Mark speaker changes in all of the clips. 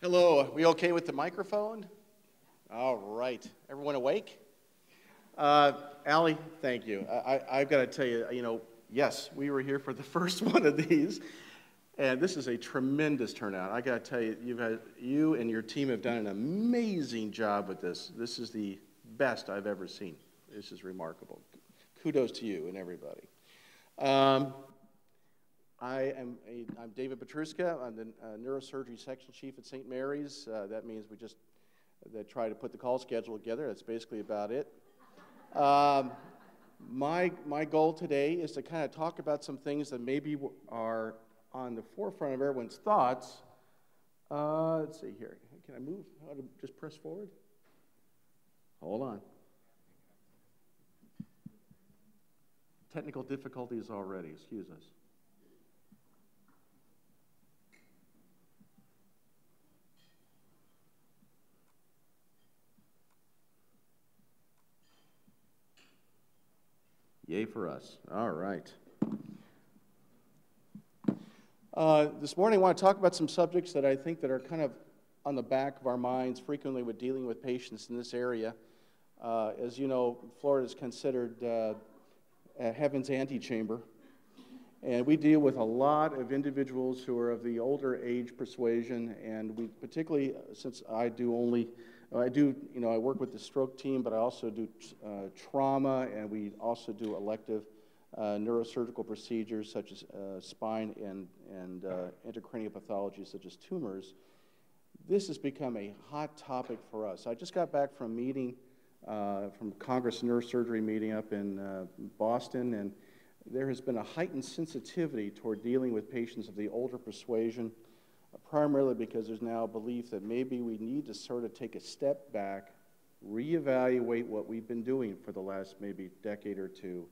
Speaker 1: Hello, are we okay with the microphone? All right, everyone awake? Allie, thank you. I've got to tell you, yes, we were here for the first one of these, and this is a tremendous turnout. I got to tell you, you and your team have done an amazing job with this. This is the best I've ever seen. This is remarkable. Kudos to you and everybody. I'm David Petruska. I'm the Neurosurgery Section Chief at St. Mary's. That means we just try to put the call schedule together. That's basically about it. My goal today is to kind of talk about some things that maybe are on the forefront of everyone's thoughts. Let's see here. Can I move? How to just press forward? Hold on. Technical difficulties already. Excuse us. Yay for us. All right. This morning I want to talk about some subjects that I think that are kind of on the back of our minds frequently with dealing with patients in this area. As you know, Florida is considered heaven's antechamber, and we deal with a lot of individuals who are of the older age persuasion, and we particularly, since I work with the stroke team, but I also do trauma, and we also do elective neurosurgical procedures such as spine and intracranial pathologies such as tumors. This has become a hot topic for us. I just got back from a meeting, from Congress Neurosurgery meeting up in Boston, and there has been a heightened sensitivity toward dealing with patients of the older persuasion, primarily because there's now a belief that maybe we need to sort of take a step back, reevaluate what we've been doing for the last maybe decade or two,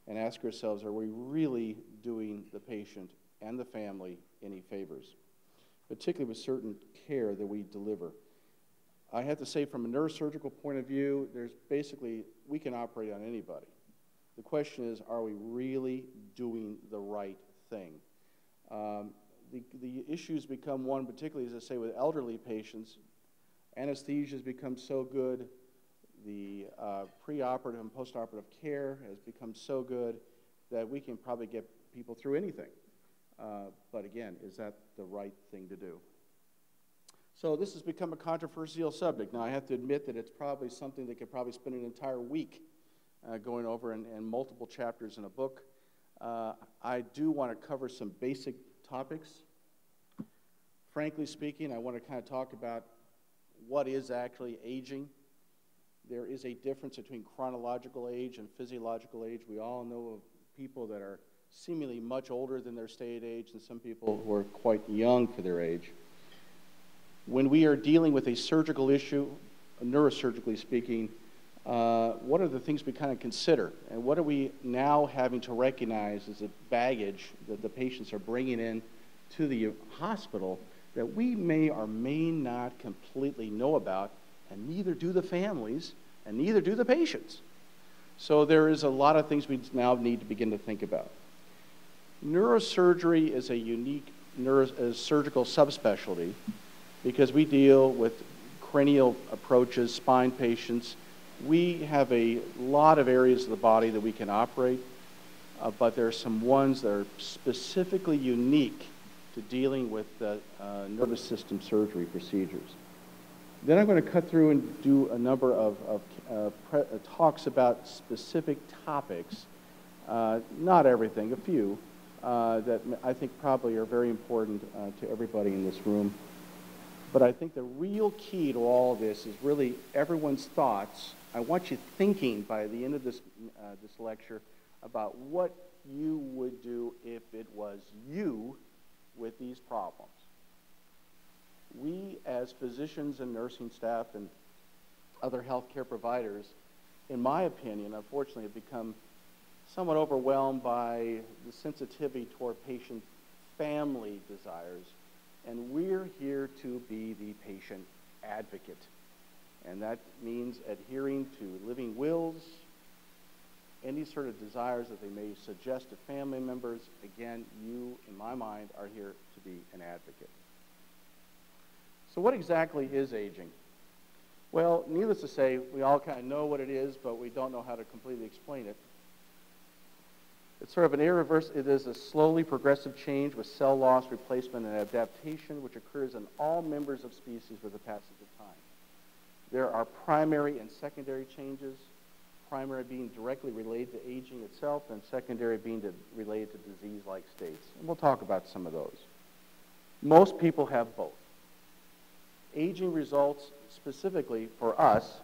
Speaker 1: and ask ourselves, are we really doing the patient and the family any favors, particularly with certain care that we deliver. I have to say, from a neurosurgical point of view, we can operate on anybody. The question is, are we really doing the right thing? The issues become one, particularly, as I say, with elderly patients. Anesthesia has become so good. The preoperative and postoperative care has become so good that we can probably get people through anything. But again, is that the right thing to do? So this has become a controversial subject. Now, I have to admit that it's probably something that could probably spend an entire week going over and multiple chapters in a book. I do want to cover some basic topics. Frankly speaking, I want to kind of talk about what is actually aging. There is a difference between chronological age and physiological age. We all know of people that are seemingly much older than their stated age and some people who are quite young for their age. When we are dealing with a surgical issue, neurosurgically speaking, what are the things we kind of consider? And what are we now having to recognize as a baggage that the patients are bringing in to the hospital that we may or may not completely know about, and neither do the families, and neither do the patients. So there is a lot of things we now need to begin to think about. Neurosurgery is a unique surgical subspecialty because we deal with cranial approaches, spine patients. We have a lot of areas of the body that we can operate, but there are some ones that are specifically unique to dealing with nervous system surgery procedures. Then I'm going to cut through and do a number of talks about specific topics, not everything, a few, that I think probably are very important to everybody in this room. But I think the real key to all of this is really everyone's thoughts. I want you thinking by the end of this lecture about what you would do if it was you with these problems. We, as physicians and nursing staff and other healthcare providers, in my opinion, unfortunately, have become somewhat overwhelmed by the sensitivity toward patient family desires, and we're here to be the patient advocate. And that means adhering to living wills, any sort of desires that they may suggest to family members. Again, you, in my mind, are here to be an advocate. So what exactly is aging? Well, needless to say, we all kind of know what it is, but we don't know how to completely explain it. It's sort of an irreversible, it is a slowly progressive change with cell loss, replacement, and adaptation, which occurs in all members of species with the passage of time. There are primary and secondary changes, primary being directly related to aging itself, and secondary being related to disease-like states. And we'll talk about some of those. Most people have both. Aging results specifically for us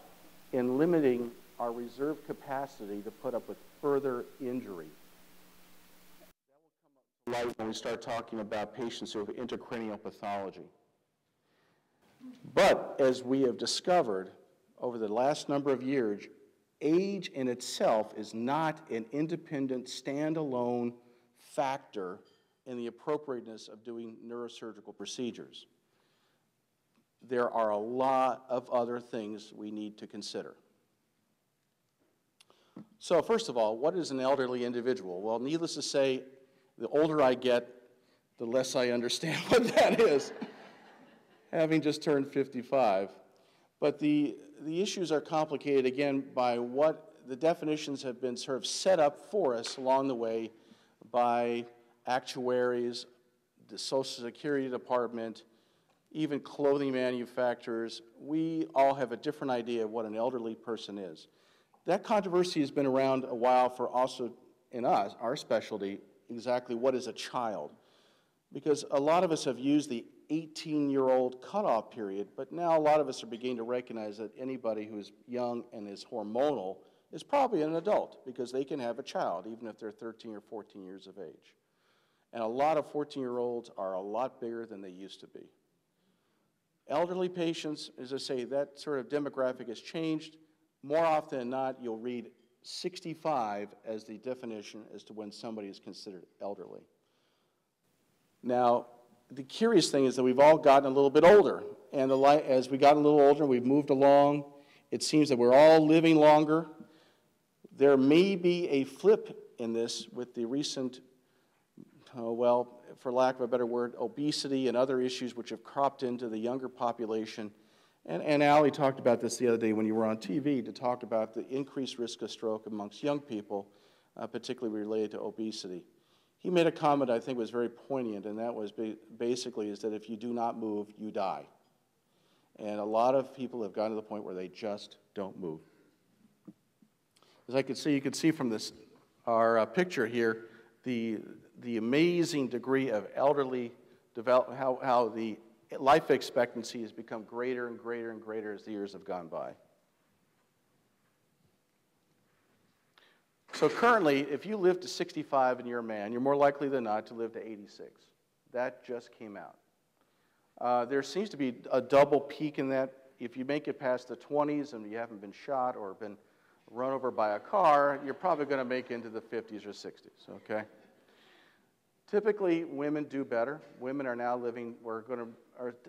Speaker 1: in limiting our reserve capacity to put up with further injury. That will come up to light when we start talking about patients who have intracranial pathology. But as we have discovered over the last number of years, age in itself is not an independent, standalone factor in the appropriateness of doing neurosurgical procedures. There are a lot of other things we need to consider. So first of all, what is an elderly individual? Well, needless to say, the older I get, the less I understand what that is, having just turned 55. But the issues are complicated, again, by what the definitions have been sort of set up for us along the way by actuaries, the Social Security Department, even clothing manufacturers. We all have a different idea of what an elderly person is. That controversy has been around a while for also, in us, our specialty, exactly what is a child. Because a lot of us have used the 18-year-old cutoff period, but now a lot of us are beginning to recognize that anybody who is young and is hormonal is probably an adult, because they can have a child, even if they're 13 or 14 years of age. And a lot of 14-year-olds are a lot bigger than they used to be. Elderly patients, as I say, that sort of demographic has changed. More often than not, you'll read 65 as the definition as to when somebody is considered elderly. Now, the curious thing is that we've all gotten a little bit older, and as we got a little older, we've moved along. It seems that we're all living longer. There may be a flip in this with the recent, well, for lack of a better word, obesity and other issues which have cropped into the younger population. And Allie talked about this the other day when you were on TV, to talk about the increased risk of stroke amongst young people, particularly related to obesity. He made a comment I think was very poignant, and that was basically is that if you do not move, you die. And a lot of people have gotten to the point where they just don't move. As you can see from this, our picture here, the amazing degree of elderly development, how the life expectancy has become greater and greater and greater as the years have gone by. So currently, if you live to 65 and you're a man, you're more likely than not to live to 86. That just came out. There seems to be a double peak in that. If you make it past the 20s and you haven't been shot or been run over by a car, you're probably going to make it into the 50s or 60s, okay? Typically, women do better. Women are now living,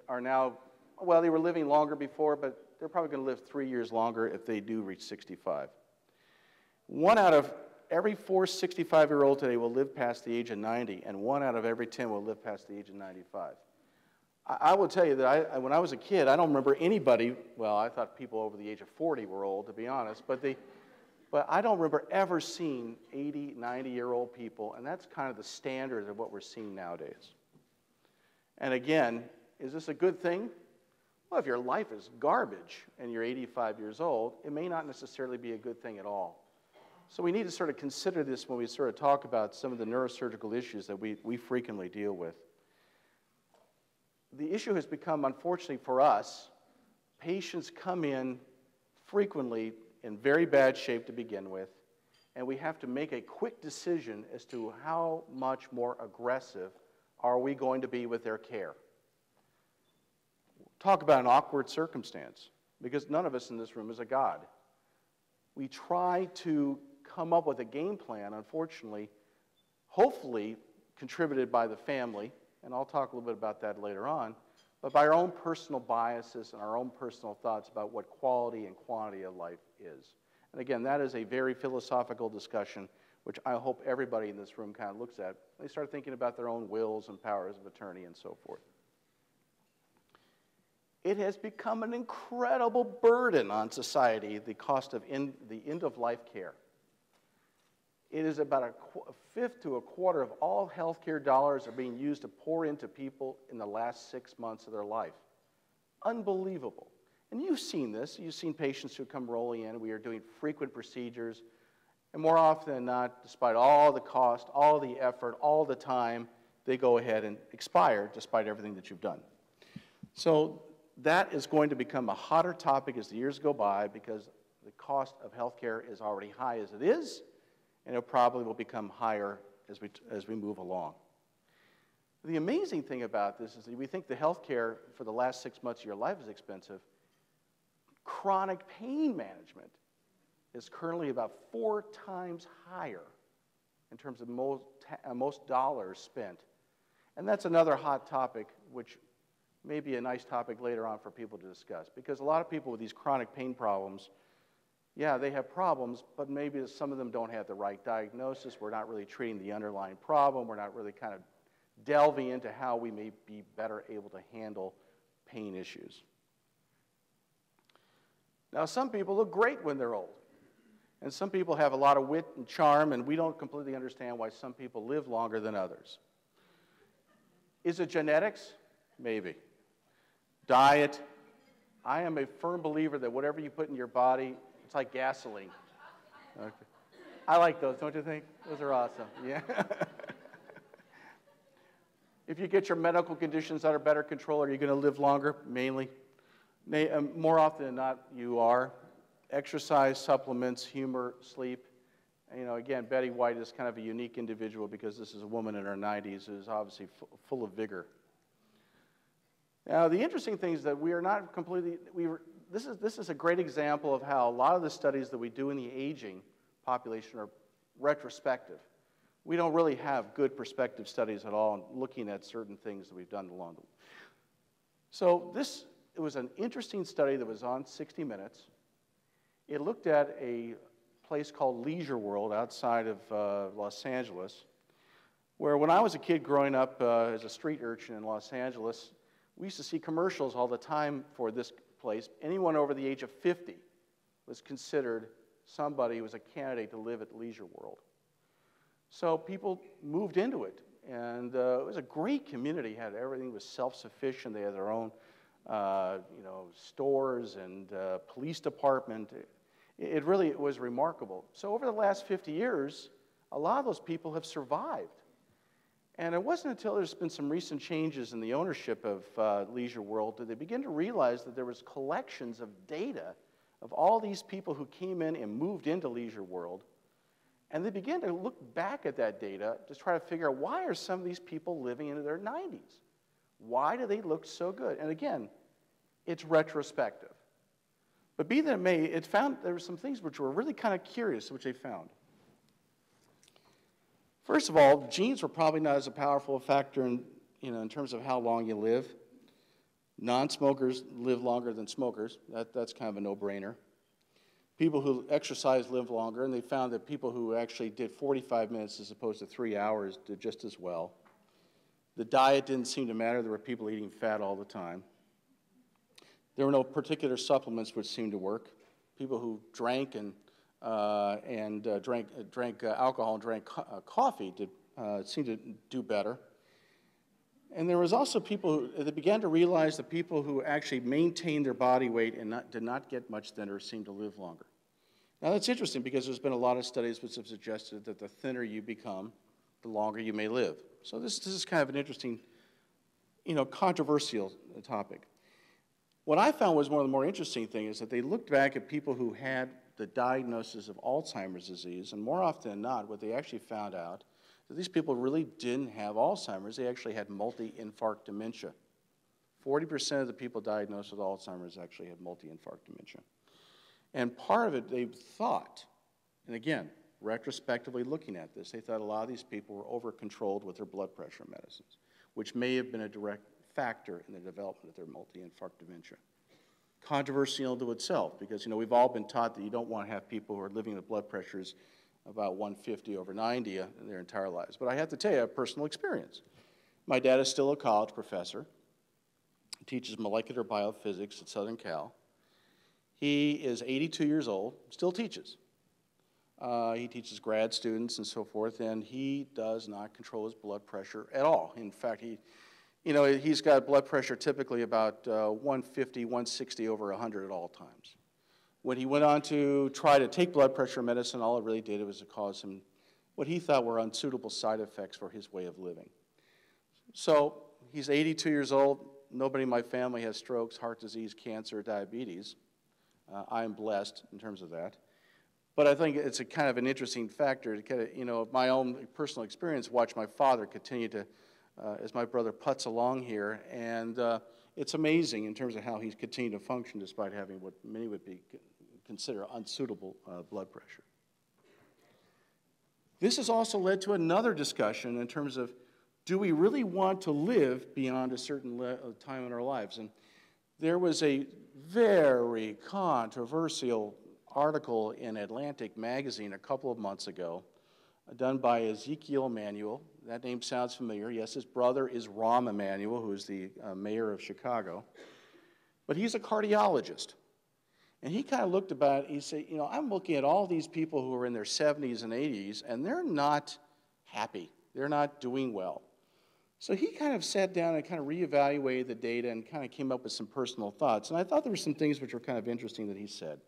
Speaker 1: are now, well, they were living longer before, but they're probably going to live 3 years longer if they do reach 65. 1 out of every 4 65-year-olds today will live past the age of 90, and 1 out of every 10 will live past the age of 95. I will tell you that when I was a kid, I don't remember anybody, well, I thought people over the age of 40 were old, to be honest, but I don't remember ever seeing 80, 90-year-old people, and that's kind of the standard of what we're seeing nowadays. And again, is this a good thing? Well, if your life is garbage and you're 85 years old, it may not necessarily be a good thing at all. So we need to sort of consider this when we sort of talk about some of the neurosurgical issues that we frequently deal with. The issue has become, unfortunately for us, patients come in frequently in very bad shape to begin with, and we have to make a quick decision as to how much more aggressive are we going to be with their care. Talk about an awkward circumstance, because none of us in this room is a god. We try to come up with a game plan, unfortunately, hopefully contributed by the family, and I'll talk a little bit about that later on, but by our own personal biases and our own personal thoughts about what quality and quantity of life is. And again, that is a very philosophical discussion, which I hope everybody in this room kind of looks at. They start thinking about their own wills and powers of attorney and so forth. It has become an incredible burden on society, the cost of the end-of-life care. It is about a fifth to a quarter of all healthcare dollars are being used to pour into people in the last 6 months of their life. Unbelievable. And you've seen this. You've seen patients who come rolling in. We are doing frequent procedures. And more often than not, despite all the cost, all the effort, all the time, they go ahead and expire despite everything that you've done. So that is going to become a hotter topic as the years go by because the cost of healthcare is already high as it is, and it probably will become higher as we move along. The amazing thing about this is that we think the healthcare for the last 6 months of your life is expensive. Chronic pain management is currently about 4 times higher in terms of most dollars spent. And that's another hot topic, which may be a nice topic later on for people to discuss. Because a lot of people with these chronic pain problems, yeah, they have problems, but maybe some of them don't have the right diagnosis. We're not really treating the underlying problem. We're not really kind of delving into how we may be better able to handle pain issues. Now, some people look great when they're old. And some people have a lot of wit and charm, and we don't completely understand why some people live longer than others. Is it genetics? Maybe. Diet? I am a firm believer that whatever you put in your body, it's like gasoline. Okay. I like those, don't you think? Those are awesome. Yeah. If you get your medical conditions under better control, are you going to live longer? Mainly. More often than not, you are. Exercise, supplements, humor, sleep. You know, again, Betty White is kind of a unique individual because this is a woman in her 90s who is obviously full of vigor. Now, the interesting thing is that we are not completely, this is a great example of how a lot of the studies that we do in the aging population are retrospective. We don't really have good prospective studies at all looking at certain things that we've done along the way. So it was an interesting study that was on 60 Minutes. It looked at a place called Leisure World outside of Los Angeles, where when I was a kid growing up as a street urchin in Los Angeles, we used to see commercials all the time for this place. Anyone over the age of 50 was considered somebody who was a candidate to live at Leisure World. So people moved into it, and it was a great community. Everything was self-sufficient. They had their own stores and police department. It really was remarkable. So over the last 50 years, a lot of those people have survived. And it wasn't until there's been some recent changes in the ownership of Leisure World that they began to realize that there was collections of data of all these people who came in and moved into Leisure World. And they began to look back at that data to try to figure out why are some of these people living into their 90s? Why do they look so good? And again, it's retrospective. But be that it may, it found there were some things which were really kind of curious, which they found. First of all, genes were probably not as a powerful a factor in terms of how long you live. Non-smokers live longer than smokers. That's kind of a no-brainer. People who exercise live longer, and they found that people who actually did 45 minutes as opposed to 3 hours did just as well. The diet didn't seem to matter. There were people eating fat all the time. There were no particular supplements which seemed to work. People who drank and drank alcohol and drank coffee seemed to do better. And there was also people who they began to realize that people who actually maintained their body weight and did not get much thinner seemed to live longer. Now that's interesting because there's been a lot of studies which have suggested that the thinner you become, the longer you may live. So this is kind of an interesting, controversial topic. What I found was one of the more interesting things is that they looked back at people who had the diagnosis of Alzheimer's disease, and more often than not, what they actually found out that these people really didn't have Alzheimer's. They actually had multi-infarct dementia. 40% of the people diagnosed with Alzheimer's actually had multi-infarct dementia. And part of it, they thought, and again, retrospectively looking at this, they thought a lot of these people were over-controlled with their blood pressure medicines, which may have been a direct factor in the development of their multi-infarct dementia. Controversial to itself, because we've all been taught that you don't want to have people who are living with blood pressures about 150 over 90 in their entire lives. But I have to tell you, I have personal experience. My dad is still a college professor. He teaches molecular biophysics at Southern Cal. He is 82 years old, still teaches. He teaches grad students and so forth, and he does not control his blood pressure at all. In fact, he's got blood pressure typically about 150, 160 over 100 at all times. When he went on to try to take blood pressure medicine, all it really did was to cause him what he thought were unsuitable side effects for his way of living. So he's 82 years old. Nobody in my family has strokes, heart disease, cancer, diabetes. I am blessed in terms of that. But I think it's a kind of an interesting factor to kind of, my own personal experience, watch my father continue to, as my brother putts along here, and it's amazing in terms of how he's continued to function despite having what many would consider unsuitable blood pressure. This has also led to another discussion in terms of, do we really want to live beyond a certain time in our lives? And there was a very controversial article in Atlantic magazine a couple of months ago done by Ezekiel Emanuel. That name sounds familiar. Yes, his brother is Rahm Emanuel, who is the mayor of Chicago. But he's a cardiologist. And he kind of looked about, he said, I'm looking at all these people who are in their 70s and 80s, and they're not happy. They're not doing well. So he kind of sat down and kind of reevaluated the data and kind of came up with some personal thoughts. And I thought there were some things which were kind of interesting that he said.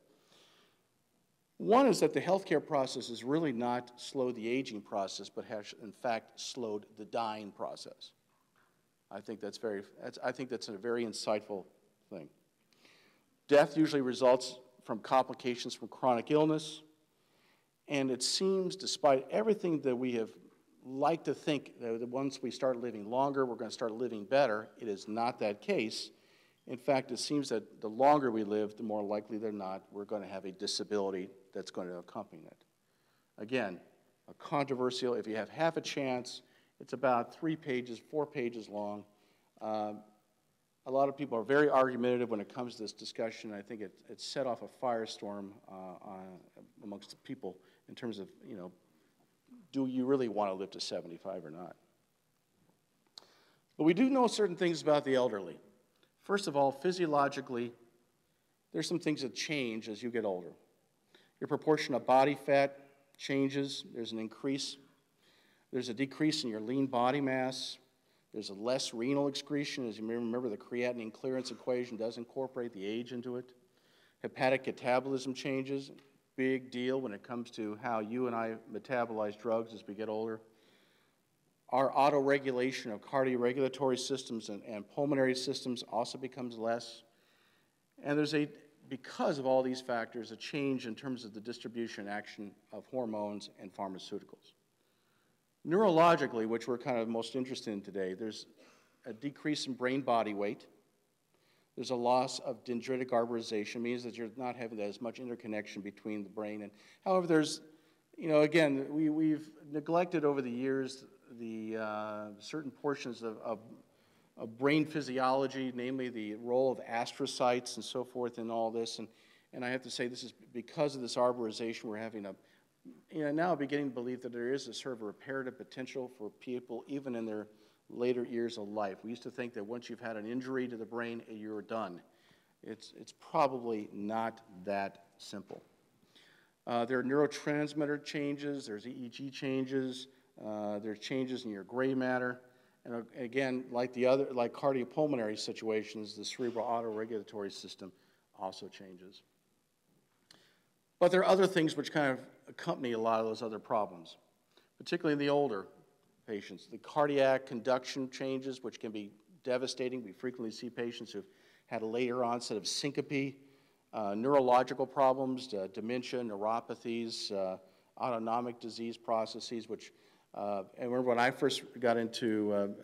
Speaker 1: One is that the healthcare process has really not slowed the aging process, but has in fact slowed the dying process. I think that's a very insightful thing. Death usually results from complications from chronic illness, and it seems, despite everything that we have liked to think that once we start living longer, we're going to start living better, it is not that case. In fact, it seems that the longer we live, the more likely than not, we're going to have a disability that's going to accompany it. Again, a controversial, if you have half a chance, it's about 4 pages long. A lot of people are very argumentative when it comes to this discussion. I think it set off a firestorm amongst the people in terms of, do you really want to live to 75 or not? But we do know certain things about the elderly. First of all, physiologically, there's some things that change as you get older. Your proportion of body fat changes. There's an increase. There's a decrease in your lean body mass. There's a less renal excretion. As you may remember, the creatinine clearance equation does incorporate the age into it. Hepatic catabolism changes. Big deal when it comes to how you and I metabolize drugs as we get older. Our autoregulation of cardioregulatory systems and pulmonary systems also becomes less. And there's because of all these factors, a change in terms of the distribution and action of hormones and pharmaceuticals. Neurologically, which we're kind of most interested in today, there's a decrease in brain body weight. There's a loss of dendritic arborization, means that you're not having as much interconnection between the brain. And however, there's, again, we've neglected over the years the certain portions of brain physiology, namely the role of astrocytes and so forth in all this. And I have to say, this is because of this arborization, we're having now beginning to believe that there is a sort of reparative potential for people even in their later years of life. We used to think that once you've had an injury to the brain, you're done. It's probably not that simple. There are neurotransmitter changes, there's EEG changes, there's changes in your gray matter, and again, like cardiopulmonary situations, the cerebral autoregulatory system also changes. But there are other things which kind of accompany a lot of those other problems, particularly in the older patients. The cardiac conduction changes, which can be devastating. We frequently see patients who've had a later onset of syncope, neurological problems, dementia, neuropathies, autonomic disease processes, which, and remember when I first got into,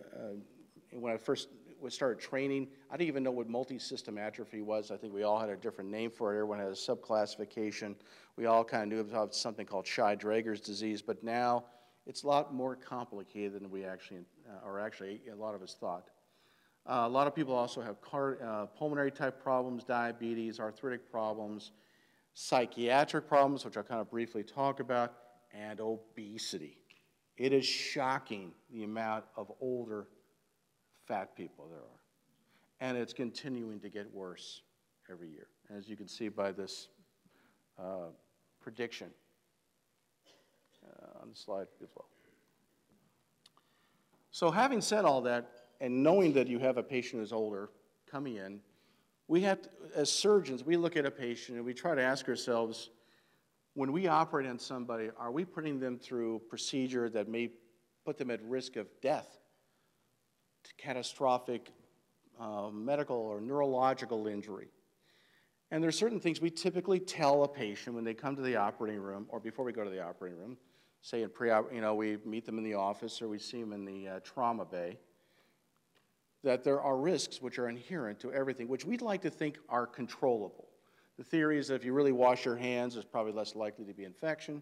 Speaker 1: when I first started training, I didn't even know what multi-system atrophy was. I think we all had a different name for it. Everyone had a subclassification. We all kind of knew about something called Shy-Drager's disease, but now it's a lot more complicated than we actually, or actually a lot of us thought. A lot of people also have pulmonary type problems, diabetes, arthritic problems, psychiatric problems, which I'll kind of briefly talk about, and obesity. It is shocking the amount of older fat people there are. and it's continuing to get worse every year, as you can see by this prediction on the slide as well. So having said all that, and knowing that you have a patient who's older coming in, we have to, as surgeons, we look at a patient and we try to ask ourselves, when we operate on somebody, are we putting them through a procedure that may put them at risk of death, to catastrophic medical or neurological injury? And there are certain things we typically tell a patient when they come to the operating room, or before we go to the operating room, say in pre-op, we meet them in the office or we see them in the trauma bay, that there are risks which are inherent to everything, which we'd like to think are controllable. The theory is that if you really wash your hands, there's probably less likely to be infection.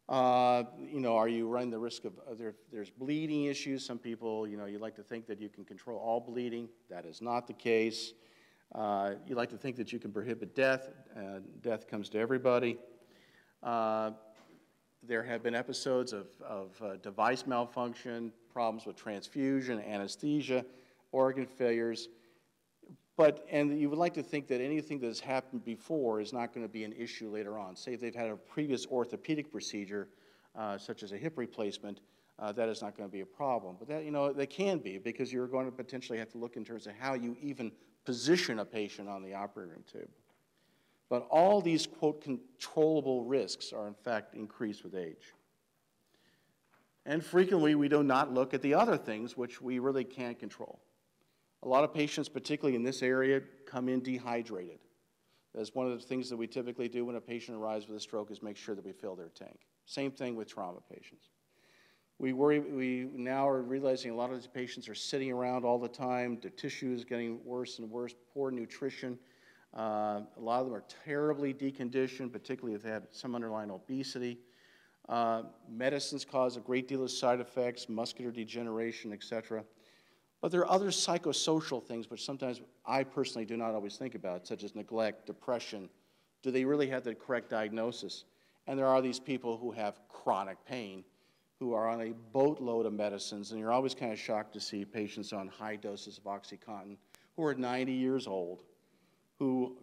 Speaker 1: Are you running the risk of, there's bleeding issues. Some people, you like to think that you can control all bleeding. That is not the case. You like to think that you can prohibit death. Death comes to everybody. There have been episodes of device malfunction, problems with transfusion, anesthesia, organ failures. And you would like to think that anything that has happened before is not going to be an issue later on. Say if they've had a previous orthopedic procedure, such as a hip replacement, that is not going to be a problem. But that, they can be, because you're going to potentially have to look in terms of how you even position a patient on the operating room table. But all these, quote, controllable risks are in fact increased with age. And frequently we do not look at the other things which we really can't control. A lot of patients, particularly in this area, come in dehydrated. That's one of the things that we typically do when a patient arrives with a stroke, is make sure that we fill their tank. Same thing with trauma patients. We now are realizing a lot of these patients are sitting around all the time. Their tissue is getting worse and worse, poor nutrition. A lot of them are terribly deconditioned, particularly if they have some underlying obesity. Medicines cause a great deal of side effects, muscular degeneration, etc. But there are other psychosocial things which sometimes I personally do not always think about, such as neglect, depression. Do they really have the correct diagnosis? And there are these people who have chronic pain, who are on a boatload of medicines, and you're always kind of shocked to see patients on high doses of OxyContin who are 90 years old, who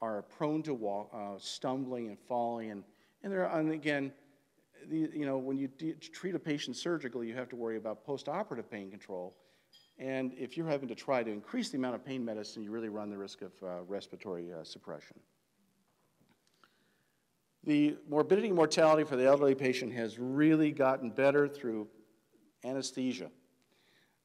Speaker 1: are prone to stumbling and falling, and again, when you treat a patient surgically, you have to worry about post-operative pain control, and if you're having to try to increase the amount of pain medicine, you really run the risk of respiratory suppression. The morbidity and mortality for the elderly patient has really gotten better through anesthesia.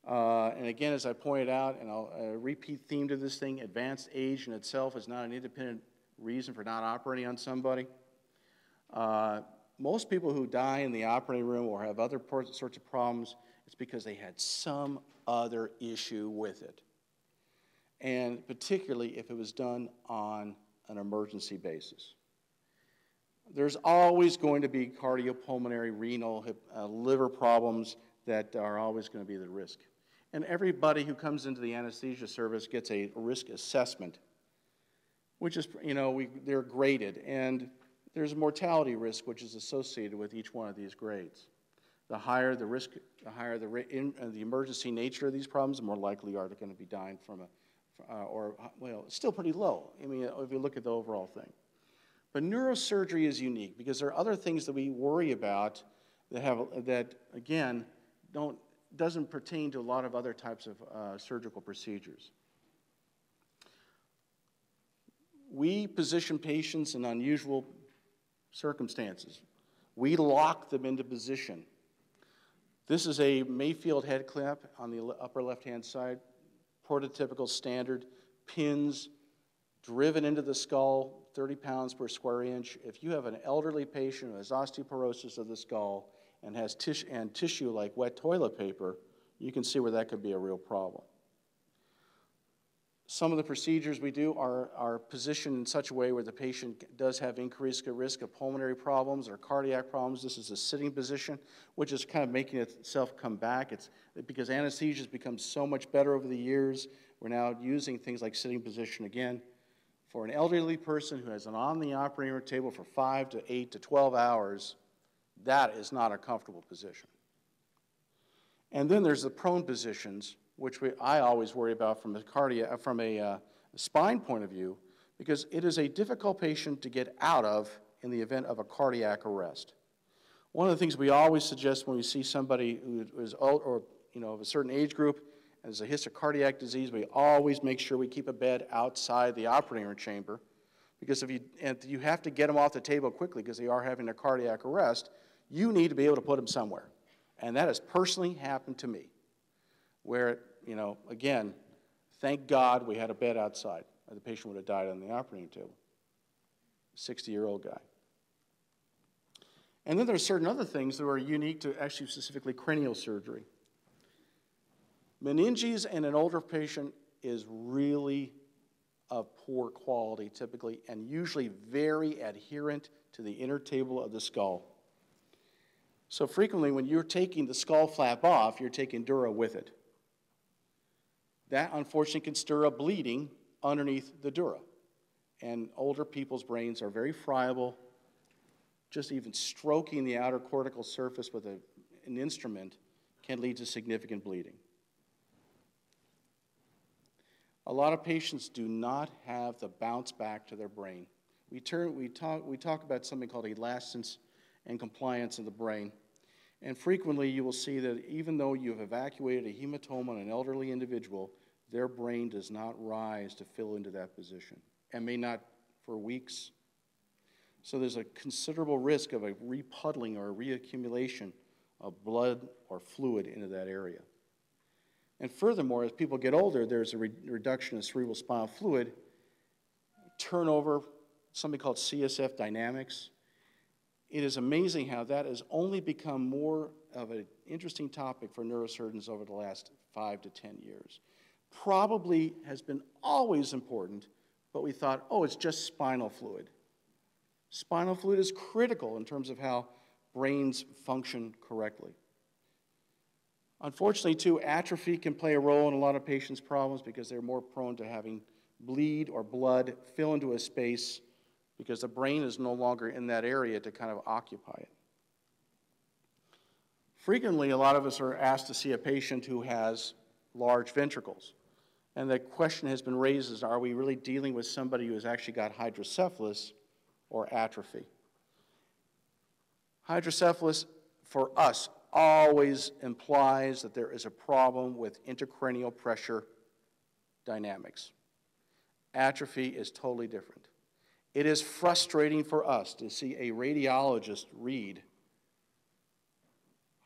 Speaker 1: And again, as I pointed out, and I'll repeat theme to this thing, advanced age in itself is not an independent reason for not operating on somebody. Most people who die in the operating room or have other sorts of problems, it's because they had some other issue with it. And particularly if it was done on an emergency basis. There's always going to be cardiopulmonary, renal, liver problems that are always going to be the risk. And everybody who comes into the anesthesia service gets a risk assessment, which is, they're graded. And there's a mortality risk which is associated with each one of these grades. The higher the risk, the higher the emergency nature of these problems, the more likely you are going to be dying from it's still pretty low. I mean, if you look at the overall thing. But neurosurgery is unique because there are other things that we worry about that again, doesn't pertain to a lot of other types of surgical procedures. We position patients in unusual circumstances. We lock them into position. This is a Mayfield head clamp on the upper left-hand side, prototypical standard, pins driven into the skull, 30 pounds per square inch. If you have an elderly patient who has osteoporosis of the skull and has tissue like wet toilet paper, you can see where that could be a real problem. Some of the procedures we do are positioned in such a way where the patient does have increased risk of pulmonary problems or cardiac problems. This is a sitting position, which is kind of making itself come back. It's because anesthesia has become so much better over the years. We're now using things like sitting position again. For an elderly person who has been on the operating room table for 5 to 8 to 12 hours, that is not a comfortable position. And then there's the prone positions, which I always worry about from a spine point of view, because it is a difficult patient to get out of in the event of a cardiac arrest. One of the things we always suggest when we see somebody who is old or of a certain age group and has a history of cardiac disease, we always make sure we keep a bed outside the operating room chamber, because if you have to get them off the table quickly because they are having a cardiac arrest, you need to be able to put them somewhere. And that has personally happened to me, where, again, thank God we had a bed outside, or the patient would have died on the operating table. 60-year-old guy. And then there are certain other things that are unique to actually specifically cranial surgery. Meninges in an older patient is really of poor quality typically, and usually very adherent to the inner table of the skull. So frequently when you're taking the skull flap off, you're taking dura with it. That unfortunately can stir up bleeding underneath the dura. And older people's brains are very friable. Just even stroking the outer cortical surface with an instrument can lead to significant bleeding. A lot of patients do not have the bounce back to their brain. We talk about something called elasticity and compliance of the brain. And frequently you will see that even though you've evacuated a hematoma on an elderly individual, their brain does not rise to fill into that position, and may not for weeks. So there's a considerable risk of a repuddling or a reaccumulation of blood or fluid into that area. And furthermore, as people get older, there's a reduction of cerebral spinal fluid, turnover, something called CSF dynamics. It is amazing how that has only become more of an interesting topic for neurosurgeons over the last 5 to 10 years. Probably has been always important, but we thought, oh, it's just spinal fluid. Spinal fluid is critical in terms of how brains function correctly. Unfortunately, too, atrophy can play a role in a lot of patients' problems because they're more prone to having bleed or blood fill into a space because the brain is no longer in that area to kind of occupy it. Frequently, a lot of us are asked to see a patient who has large ventricles. And the question has been raised is, are we really dealing with somebody who has actually got hydrocephalus or atrophy? Hydrocephalus, for us, always implies that there is a problem with intracranial pressure dynamics. Atrophy is totally different. It is frustrating for us to see a radiologist read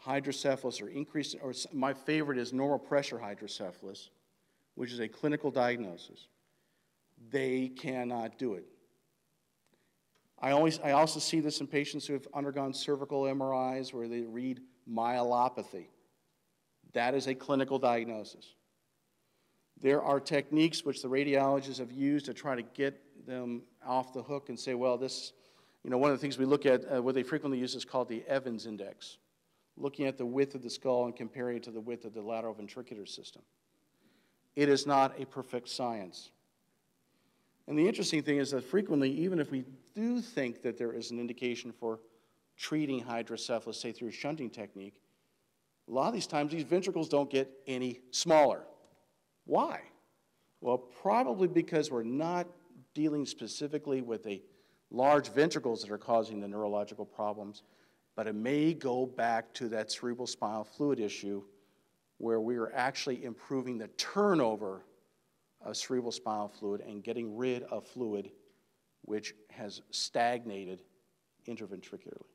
Speaker 1: hydrocephalus or increased, or my favorite is normal pressure hydrocephalus, which is a clinical diagnosis. They cannot do it. I also see this in patients who have undergone cervical MRIs where they read myelopathy. That is a clinical diagnosis. There are techniques which the radiologists have used to try to get them off the hook and say, well, this, one of the things we look at, what they frequently use is called the Evans index, looking at the width of the skull and comparing it to the width of the lateral ventricular system. It is not a perfect science. And the interesting thing is that frequently, even if we do think that there is an indication for treating hydrocephalus, say through a shunting technique, a lot of these times these ventricles don't get any smaller. Why? Well, probably because we're not dealing specifically with the large ventricles that are causing the neurological problems, but it may go back to that cerebral spinal fluid issue where we are actually improving the turnover of cerebral spinal fluid and getting rid of fluid which has stagnated intraventricularly.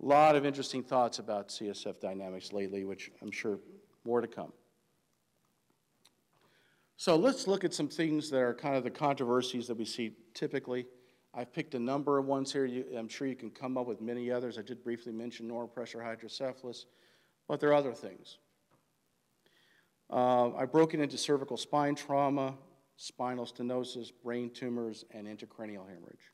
Speaker 1: A lot of interesting thoughts about CSF dynamics lately, which I'm sure more to come. So let's look at some things that are kind of the controversies that we see typically. I've picked a number of ones here. I'm sure you can come up with many others. I did briefly mention normal pressure hydrocephalus, but there are other things. I broke it into cervical spine trauma, spinal stenosis, brain tumors, and intracranial hemorrhage.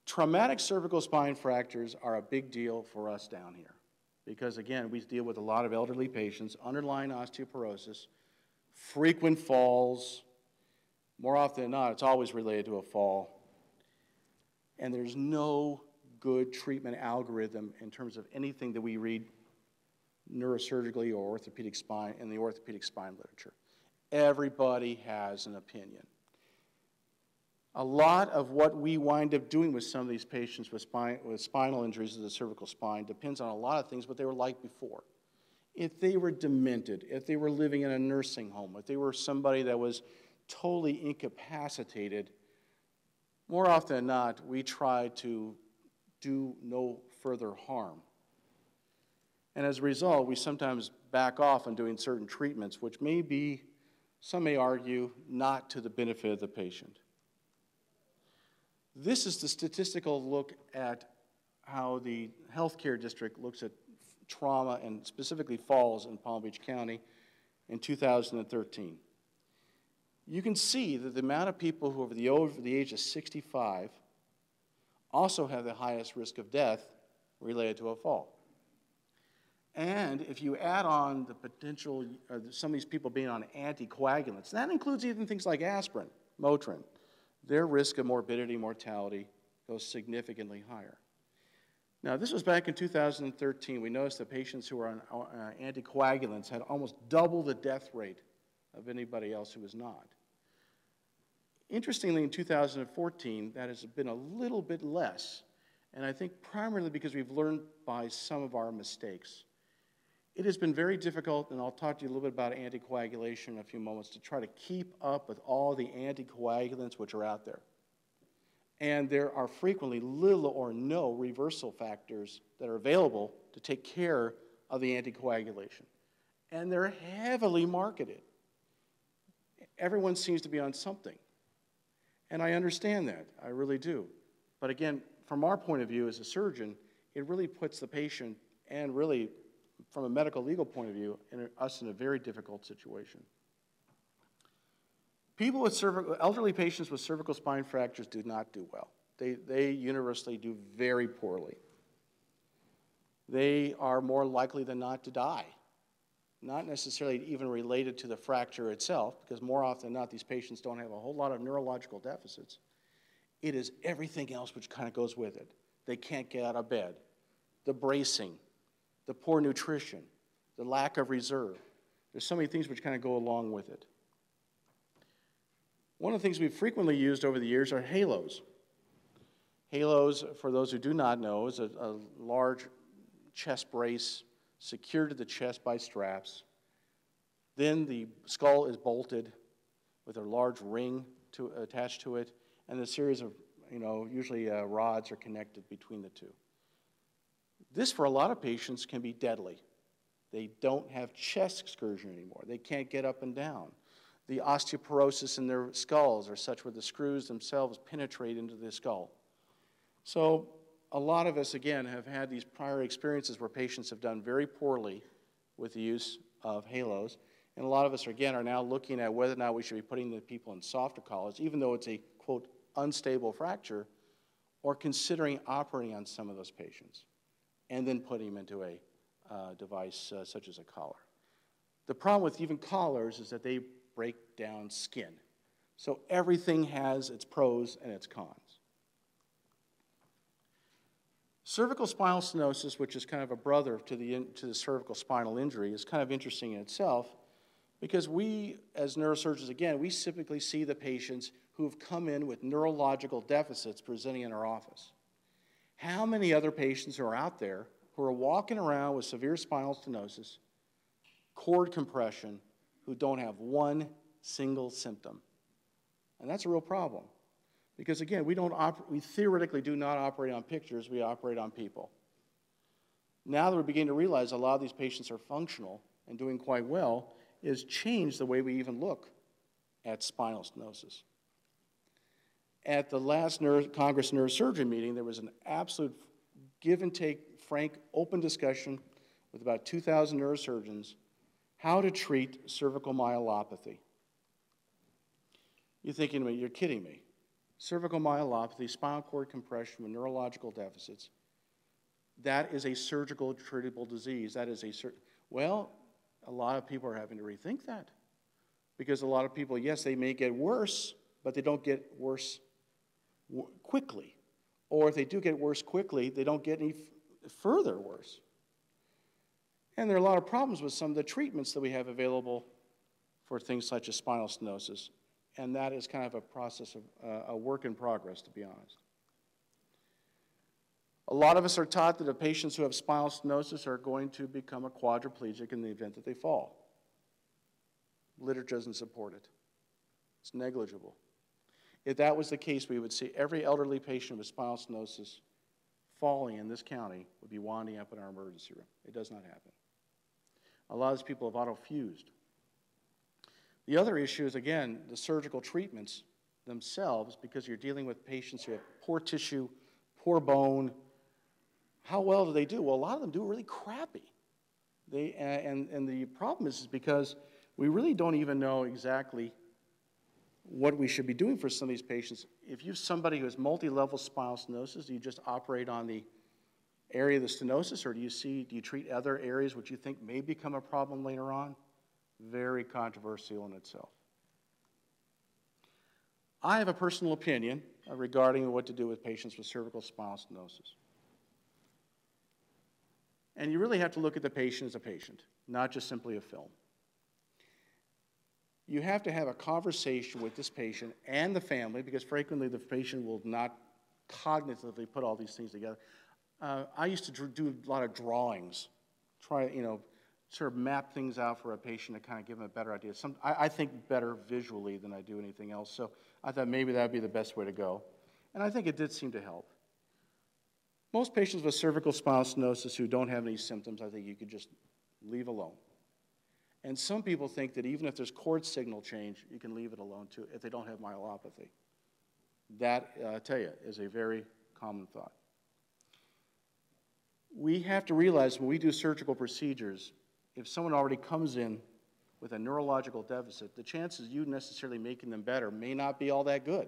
Speaker 1: Traumatic cervical spine fractures are a big deal for us down here because, again, we deal with a lot of elderly patients, underlying osteoporosis, frequent falls. More often than not, it's always related to a fall. And there's no good treatment algorithm in terms of anything that we read neurosurgically or orthopedic spine, in the orthopedic spine literature. Everybody has an opinion. A lot of what we wind up doing with some of these patients with spinal injuries of the cervical spine depends on a lot of things, what they were like before. If they were demented, if they were living in a nursing home, if they were somebody that was totally incapacitated, more often than not, we try to do no further harm. And as a result, we sometimes back off on doing certain treatments, which may be, some may argue, not to the benefit of the patient. This is the statistical look at how the healthcare district looks at trauma and specifically falls in Palm Beach County in 2013. You can see that the amount of people who are over the age of 65 also have the highest risk of death related to a fall. And if you add on the potential, some of these people being on anticoagulants, that includes even things like aspirin, Motrin, their risk of morbidity, mortality goes significantly higher. Now, this was back in 2013. We noticed that patients who were on anticoagulants had almost double the death rate of anybody else who was not. Interestingly, in 2014, that has been a little bit less, and I think primarily because we've learned by some of our mistakes. It has been very difficult, and I'll talk to you a little bit about anticoagulation in a few moments, to try to keep up with all the anticoagulants which are out there. And there are frequently little or no reversal factors that are available to take care of the anticoagulation. And they're heavily marketed. Everyone seems to be on something. And I understand that, I really do. But again, from our point of view as a surgeon, it really puts the patient, and really from a medical legal point of view, us in a very difficult situation. People with elderly patients with cervical spine fractures do not do well. They universally do very poorly. They are more likely than not to die. Not necessarily even related to the fracture itself, because more often than not, these patients don't have a whole lot of neurological deficits. It is everything else which kind of goes with it. They can't get out of bed, the bracing, the poor nutrition, the lack of reserve. There's so many things which kind of go along with it. One of the things we've frequently used over the years are halos. Halos, for those who do not know, is a large chest brace secured to the chest by straps. Then the skull is bolted with a large ring attached to it, and a series of, usually rods are connected between the two. This, for a lot of patients, can be deadly. They don't have chest excursion anymore. They can't get up and down. The osteoporosis in their skulls are such where the screws themselves penetrate into the skull. So a lot of us, again, have had these prior experiences where patients have done very poorly with the use of halos. And a lot of us, again, are now looking at whether or not we should be putting the people in softer collars, even though it's a, quote, unstable fracture, or considering operating on some of those patients and then putting them into a device such as a collar. The problem with even collars is that they break down skin. So everything has its pros and its cons. Cervical spinal stenosis, which is kind of a brother to the cervical spinal injury, is kind of interesting in itself because we, as neurosurgeons, again, we typically see the patients who have come in with neurological deficits presenting in our office. How many other patients are out there who are walking around with severe spinal stenosis, cord compression, who don't have one single symptom? And that's a real problem. Because again, we theoretically do not operate on pictures, we operate on people. Now that we're beginning to realize a lot of these patients are functional and doing quite well, is changed the way we even look at spinal stenosis. At the last Congress Neurosurgery meeting, there was an absolute give and take, frank, open discussion with about 2,000 neurosurgeons how to treat cervical myelopathy. You're thinking to me, you're kidding me. Cervical myelopathy, spinal cord compression with neurological deficits, that is a surgical treatable disease. That is well, a lot of people are having to rethink that. Because a lot of people, yes, they may get worse, but they don't get worse quickly. Or if they do get worse quickly, they don't get any further worse. And there are a lot of problems with some of the treatments that we have available for things such as spinal stenosis. And that is kind of a process of a work in progress, to be honest. A lot of us are taught that the patients who have spinal stenosis are going to become a quadriplegic in the event that they fall. Literature doesn't support it. It's negligible. If that was the case, we would see every elderly patient with spinal stenosis falling in this county would be winding up in our emergency room. It does not happen. A lot of these people have auto-fused. The other issue is, again, the surgical treatments themselves, because you're dealing with patients who have poor tissue, poor bone. How well do they do? Well, a lot of them do really crappy. And the problem is because we really don't even know exactly what we should be doing for some of these patients. If you have somebody who has multi-level spinal stenosis, do you just operate on the area of the stenosis, or do you treat other areas which you think may become a problem later on? Very controversial in itself. I have a personal opinion regarding what to do with patients with cervical spinal stenosis. And you really have to look at the patient as a patient, not just simply a film. You have to have a conversation with this patient and the family, because frequently the patient will not cognitively put all these things together. I used to do a lot of drawings, sort of map things out for a patient to kind of give them a better idea. I think better visually than I do anything else, so I thought maybe that would be the best way to go. And I think it did seem to help. Most patients with cervical spinal stenosis who don't have any symptoms, I think you could just leave alone. And some people think that even if there's cord signal change, you can leave it alone too, if they don't have myelopathy. That, I tell you, is a very common thought. We have to realize when we do surgical procedures, if someone already comes in with a neurological deficit, the chances of you necessarily making them better may not be all that good.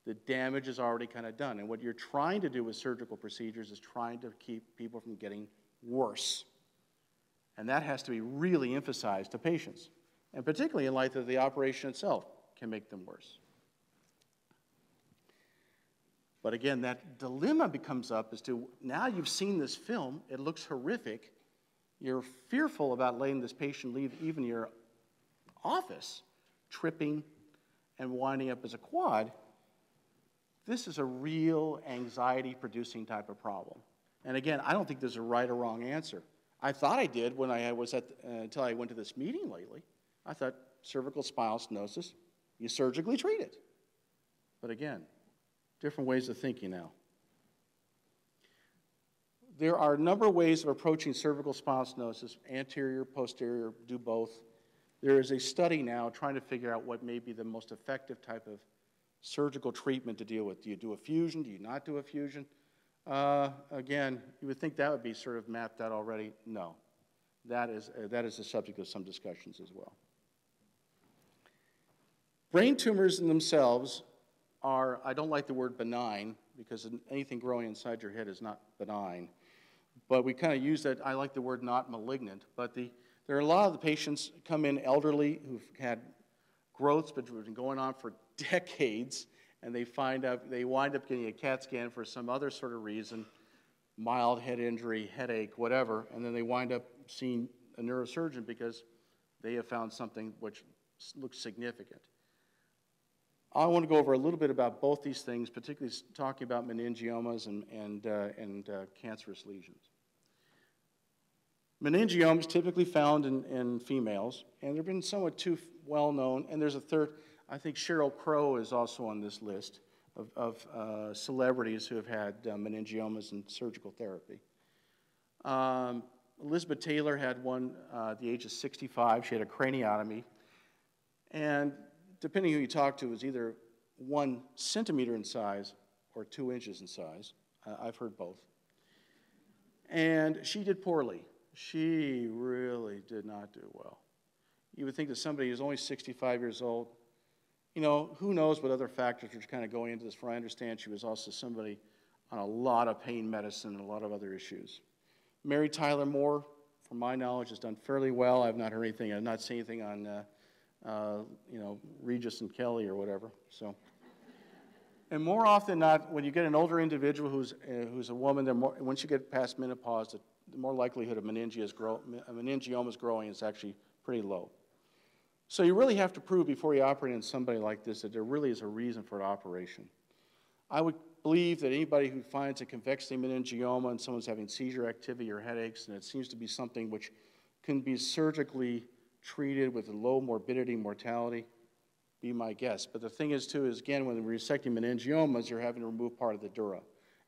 Speaker 1: The damage is already kind of done. And what you're trying to do with surgical procedures is trying to keep people from getting worse. And that has to be really emphasized to patients, and particularly in light of the operation itself can make them worse. But again, that dilemma becomes up as to, now you've seen this film, it looks horrific, you're fearful about letting this patient leave even your office, tripping and winding up as a quad. This is a real anxiety-producing type of problem. And again, I don't think there's a right or wrong answer. I thought I did when I was until I went to this meeting lately. I thought cervical spinal stenosis, you surgically treat it. But again, different ways of thinking now. There are a number of ways of approaching cervical spinal stenosis, anterior, posterior, do both. There is a study now trying to figure out what may be the most effective type of surgical treatment to deal with. Do you do a fusion? Do you not do a fusion? Again, you would think that would be sort of mapped out already. No. That is the subject of some discussions as well. Brain tumors in themselves are, I don't like the word benign, because anything growing inside your head is not benign. But we kind of use that, I like the word not malignant. But there are a lot of the patients come in elderly who've had growths but have been going on for decades, and they wind up getting a CAT scan for some other sort of reason, mild head injury, headache, whatever, and then they wind up seeing a neurosurgeon because they have found something which looks significant. I want to go over a little bit about both these things, particularly talking about meningiomas and cancerous lesions. Meningiomas typically found in females, and they've been somewhat too well known, and there's a third. I think Sheryl Crow is also on this list of celebrities who have had meningiomas and surgical therapy. Elizabeth Taylor had one at the age of 65. She had a craniotomy. And depending who you talk to, it was either 1 centimeter in size or 2 inches in size. I've heard both. And she did poorly. She really did not do well. You would think that somebody who's only 65 years old, who knows what other factors are kind of going into this. For I understand she was also somebody on a lot of pain medicine and a lot of other issues. Mary Tyler Moore, from my knowledge, has done fairly well. I've not heard anything. I've not seen anything on, Regis and Kelly or whatever. So, and more often than not, when you get an older individual who's a woman, once you get past menopause, the more likelihood of meningiomas growing is actually pretty low. So you really have to prove before you operate on somebody like this that there really is a reason for an operation. I would believe that anybody who finds a convexity meningioma and someone's having seizure activity or headaches, and it seems to be something which can be surgically treated with a low morbidity, mortality, be my guess. But the thing is, too, is again, when we're resecting meningiomas, you're having to remove part of the dura,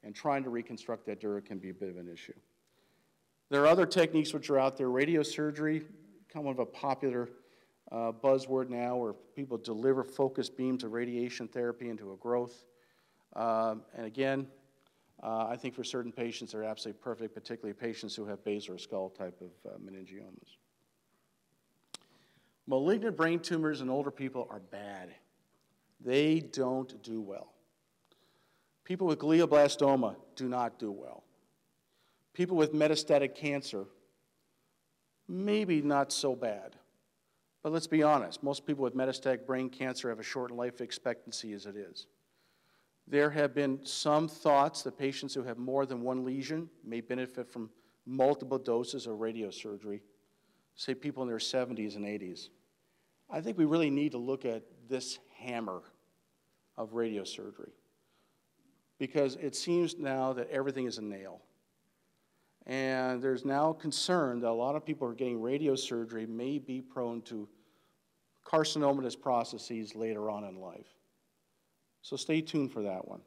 Speaker 1: and trying to reconstruct that dura can be a bit of an issue. There are other techniques which are out there. Radiosurgery, kind of a popular buzzword now, where people deliver focused beams of radiation therapy into a growth. And again, I think for certain patients they're absolutely perfect, particularly patients who have basilar skull type of meningiomas. Malignant brain tumors in older people are bad. They don't do well. People with glioblastoma do not do well. People with metastatic cancer, maybe not so bad. But let's be honest, most people with metastatic brain cancer have a short life expectancy as it is. There have been some thoughts that patients who have more than one lesion may benefit from multiple doses of radiosurgery, say people in their 70s and 80s. I think we really need to look at this hammer of radiosurgery, because it seems now that everything is a nail. And there's now concern that a lot of people who are getting radiosurgery may be prone to carcinomatous processes later on in life. So stay tuned for that one.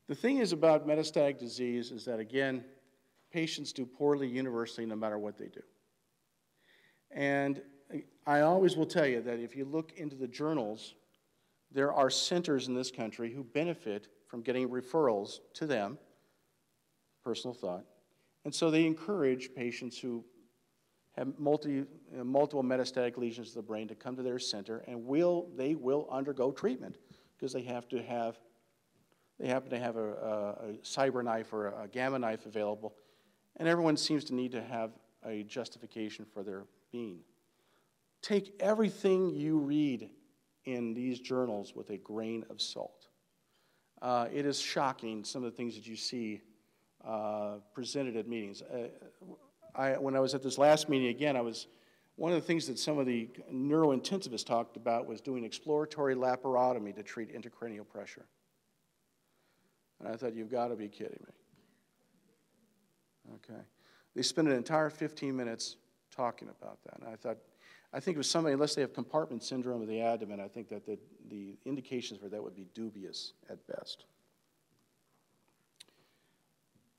Speaker 1: The thing is about metastatic disease is that, again, patients do poorly universally no matter what they do. And I always will tell you that if you look into the journals, there are centers in this country who benefit from getting referrals to them, personal thought, and so they encourage patients who have multiple metastatic lesions of the brain to come to their center, and they will undergo treatment because they happen to have a cyber knife or a gamma knife available, and everyone seems to need to have a justification for their being. Take everything you read in these journals with a grain of salt. It is shocking, some of the things that you see presented at meetings. When I was at this last meeting, again, one of the things that some of the neurointensivists talked about was doing exploratory laparotomy to treat intracranial pressure. And I thought, you've got to be kidding me. Okay. They spent an entire 15 minutes talking about that. And I think it was somebody, unless they have compartment syndrome of the abdomen, I think that the indications for that would be dubious at best.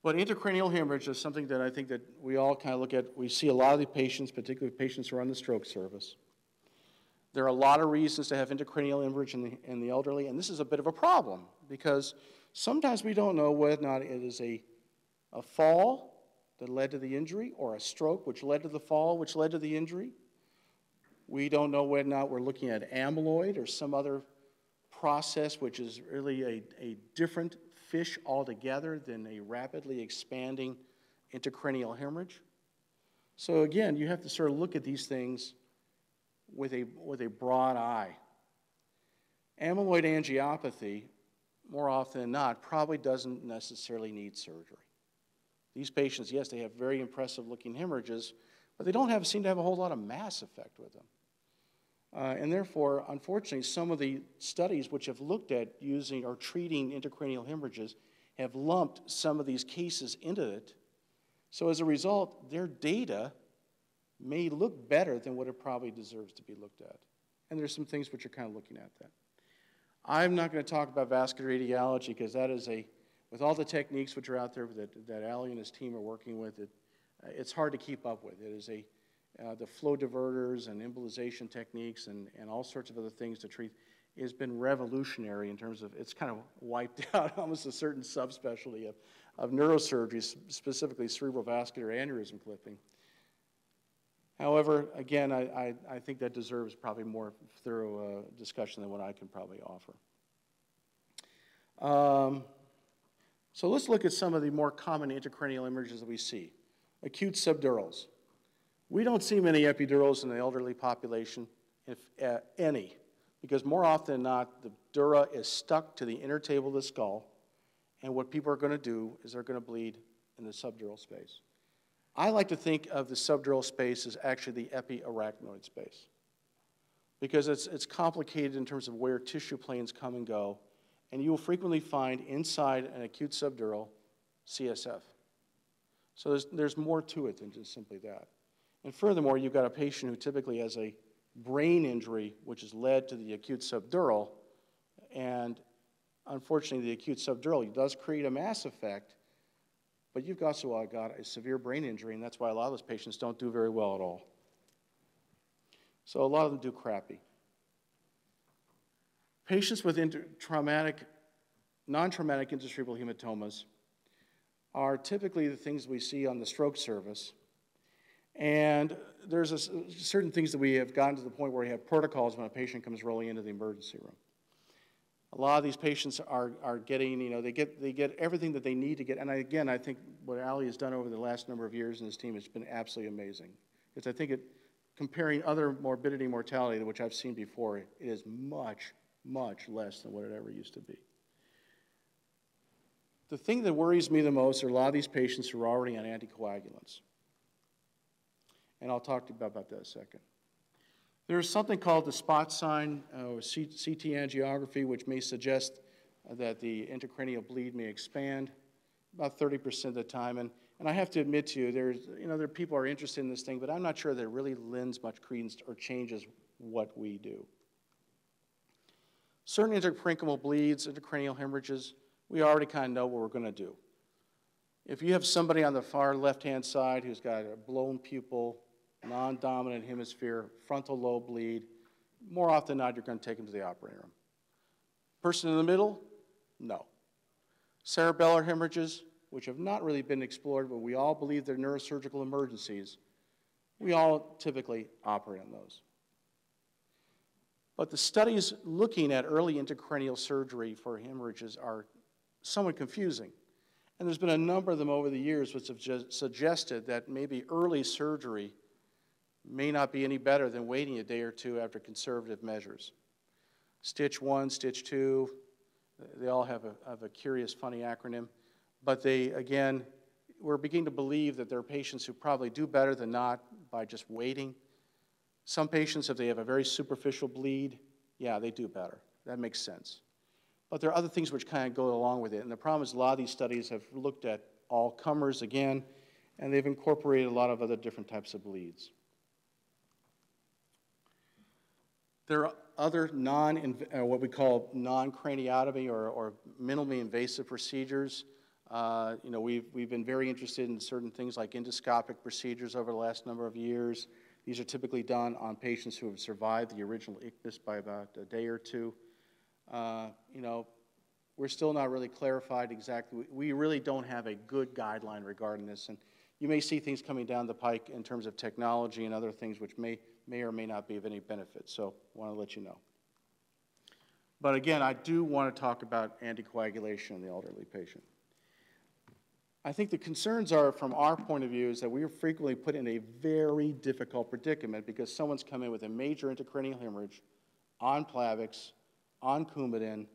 Speaker 1: But intracranial hemorrhage is something that I think that we all kind of look at. We see a lot of the patients, particularly patients who are on the stroke service. There are a lot of reasons to have intracranial hemorrhage in the elderly, and this is a bit of a problem because sometimes we don't know whether or not it is a fall that led to the injury or a stroke which led to the fall which led to the injury. We don't know whether or not we're looking at amyloid or some other process which is really a different fish altogether than a rapidly expanding intracranial hemorrhage. So again, you have to sort of look at these things with a broad eye. Amyloid angiopathy, more often than not, probably doesn't necessarily need surgery. These patients, yes, they have very impressive looking hemorrhages, but they don't seem to have a whole lot of mass effect with them. And therefore, unfortunately, some of the studies which have looked at using or treating intracranial hemorrhages have lumped some of these cases into it. So as a result, their data may look better than what it probably deserves to be looked at. And there's some things which are kind of looking at that. I'm not going to talk about vascular radiology because that is with all the techniques which are out there that Ali and his team are working with, it's hard to keep up with. It is the flow diverters and embolization techniques and all sorts of other things to treat has been revolutionary in terms of it's kind of wiped out almost a certain subspecialty of neurosurgery, specifically cerebrovascular aneurysm clipping. However, again, I think that deserves probably more thorough discussion than what I can probably offer. So let's look at some of the more common intracranial images that we see. Acute subdurals. We don't see many epidurals in the elderly population, if any, because more often than not, the dura is stuck to the inner table of the skull, And what people are going to do is they're going to bleed in the subdural space. I like to think of the subdural space as actually the epiarachnoid space, because it's complicated in terms of where tissue planes come and go, and you will frequently find inside an acute subdural CSF. So there's more to it than just simply that. And furthermore, you've got a patient who typically has a brain injury which has led to the acute subdural, and unfortunately the acute subdural does create a mass effect, but you've also got a severe brain injury, and that's why a lot of those patients don't do very well at all. So a lot of them do crappy. Patients with non-traumatic intracerebral hematomas are typically the things we see on the stroke service. And there's certain things that we have gotten to the point where we have protocols when a patient comes rolling into the emergency room. A lot of these patients are getting, they get everything that they need to get. And again, I think what Ali has done over the last number of years in his team has been absolutely amazing. Because I think comparing other morbidity and mortality, which I've seen before, it is much, much less than what it ever used to be. The thing that worries me the most are a lot of these patients who are already on anticoagulants. And I'll talk to you about that in a second. There's something called the spot sign, CT angiography, which may suggest that the intracranial bleed may expand about 30% of the time. And I have to admit to you, there people are interested in this thing, but I'm not sure that it really lends much credence or changes what we do. Certain intraparenchymal bleeds, intracranial hemorrhages, we already kind of know what we're going to do. If you have somebody on the far left-hand side who's got a blown pupil, non-dominant hemisphere, frontal lobe bleed, more often than not, you're going to take them to the operating room. Person in the middle? No. Cerebellar hemorrhages, which have not really been explored, but we all believe they're neurosurgical emergencies, we all typically operate on those. But the studies looking at early intracranial surgery for hemorrhages are somewhat confusing. And there's been a number of them over the years which have just suggested that maybe early surgery may not be any better than waiting a day or two after conservative measures. Stitch 1, Stitch 2, they all have a curious, funny acronym. But again, we're beginning to believe that there are patients who probably do better than not by just waiting. Some patients, if they have a very superficial bleed, yeah, they do better. That makes sense. But there are other things which kind of go along with it. And the problem is a lot of these studies have looked at all comers again, and they've incorporated a lot of other different types of bleeds. There are other what we call non-craniotomy or minimally invasive procedures. We've been very interested in certain things like endoscopic procedures over the last number of years. These are typically done on patients who have survived the original ictus by about a day or two. We're still not really clarified exactly. We really don't have a good guideline regarding this. And you may see things coming down the pike in terms of technology and other things which may or may not be of any benefit. So I want to let you know. But again, I do want to talk about anticoagulation in the elderly patient. I think the concerns are, from our point of view, is that we are frequently put in a very difficult predicament because someone's come in with a major intracranial hemorrhage on Plavix, on Coumadin,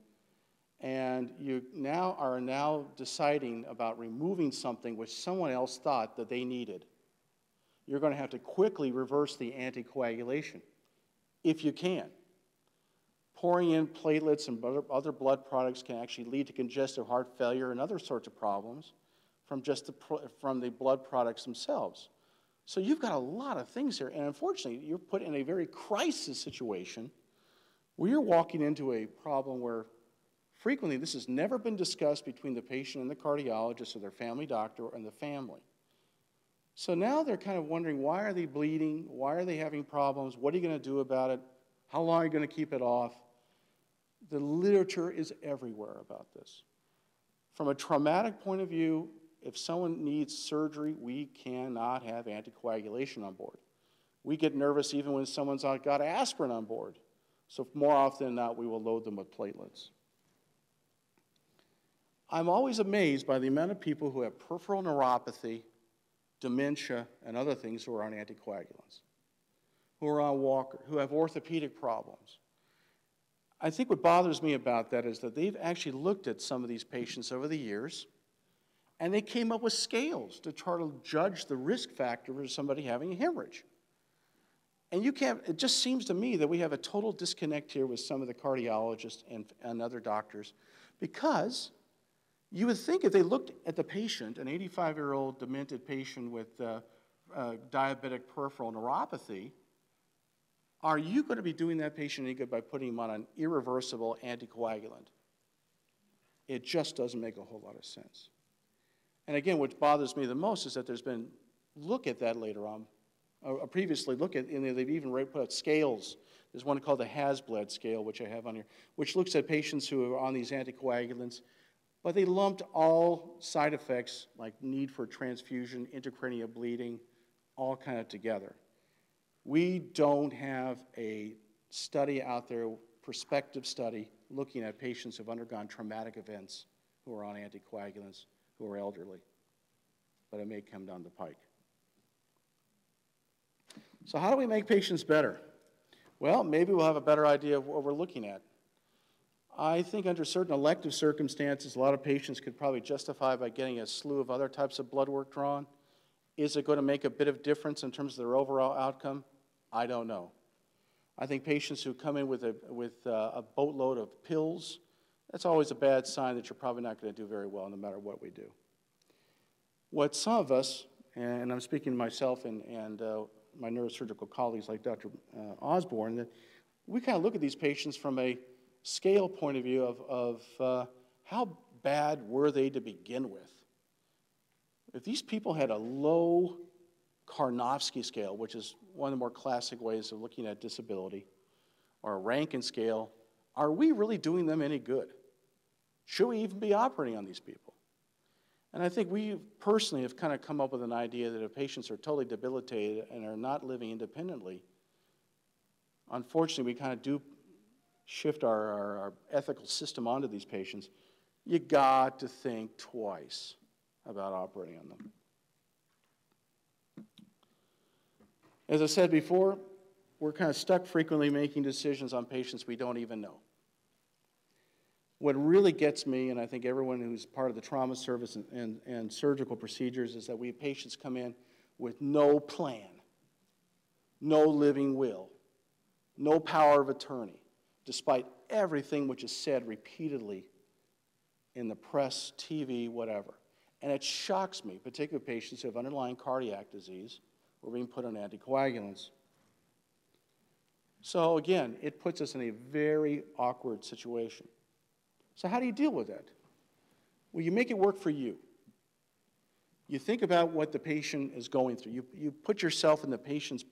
Speaker 1: and you are now deciding about removing something which someone else thought that they needed. You're going to have to quickly reverse the anticoagulation, if you can. Pouring in platelets and other blood products can actually lead to congestive heart failure and other sorts of problems from the blood products themselves. So you've got a lot of things here, and unfortunately, you're put in a very crisis situation where you're walking into a problem where frequently this has never been discussed between the patient and the cardiologist or their family doctor and the family. So now they're kind of wondering, why are they bleeding? Why are they having problems? What are you going to do about it? How long are you going to keep it off? The literature is everywhere about this. From a traumatic point of view, if someone needs surgery, we cannot have anticoagulation on board. We get nervous even when someone's got aspirin on board. So more often than not, we will load them with platelets. I'm always amazed by the amount of people who have peripheral neuropathy, dementia, and other things who are on anticoagulants, who are on walker, who have orthopedic problems. I think what bothers me about that is that they've actually looked at some of these patients over the years, and they came up with scales to try to judge the risk factor of somebody having a hemorrhage. And you can't, it just seems to me that we have a total disconnect here with some of the cardiologists and other doctors, because you would think if they looked at the patient, an 85-year-old demented patient with diabetic peripheral neuropathy, are you going to be doing that patient any good by putting him on an irreversible anticoagulant? It just doesn't make a whole lot of sense. And again, what bothers me the most is that there's been look at that later on. Previously look at, and they've even put out scales. There's one called the Hasbled scale, which I have on here, which looks at patients who are on these anticoagulants, but they lumped all side effects like need for transfusion, intracranial bleeding, all kind of together. We don't have a study out there, prospective study, looking at patients who have undergone traumatic events who are on anticoagulants, who are elderly, but it may come down the pike. So how do we make patients better? Well, maybe we'll have a better idea of what we're looking at. I think under certain elective circumstances, a lot of patients could probably justify by getting a slew of other types of blood work drawn. Is it going to make a bit of difference in terms of their overall outcome? I don't know. I think patients who come in with a boatload of pills, that's always a bad sign that you're probably not going to do very well no matter what we do. What some of us, and I'm speaking to myself and my neurosurgical colleagues like Dr. Osborne, that we kind of look at these patients from a scale point of view of how bad were they to begin with. If these people had a low Karnofsky scale, which is one of the more classic ways of looking at disability, or a Rankin scale, are we really doing them any good? Should we even be operating on these people? And I think we personally have kind of come up with an idea that if patients are totally debilitated and are not living independently, unfortunately we kind of do shift our ethical system onto these patients. You got to think twice about operating on them. As I said before, we're kind of stuck frequently making decisions on patients we don't even know. What really gets me, and I think everyone who's part of the trauma service and surgical procedures, is that we have patients come in with no plan, no living will, no power of attorney, despite everything which is said repeatedly in the press, TV, whatever. And it shocks me, particularly patients who have underlying cardiac disease who are being put on anticoagulants. So again, it puts us in a very awkward situation. So how do you deal with that? Well, you make it work for you. You think about what the patient is going through. You put yourself in the patient's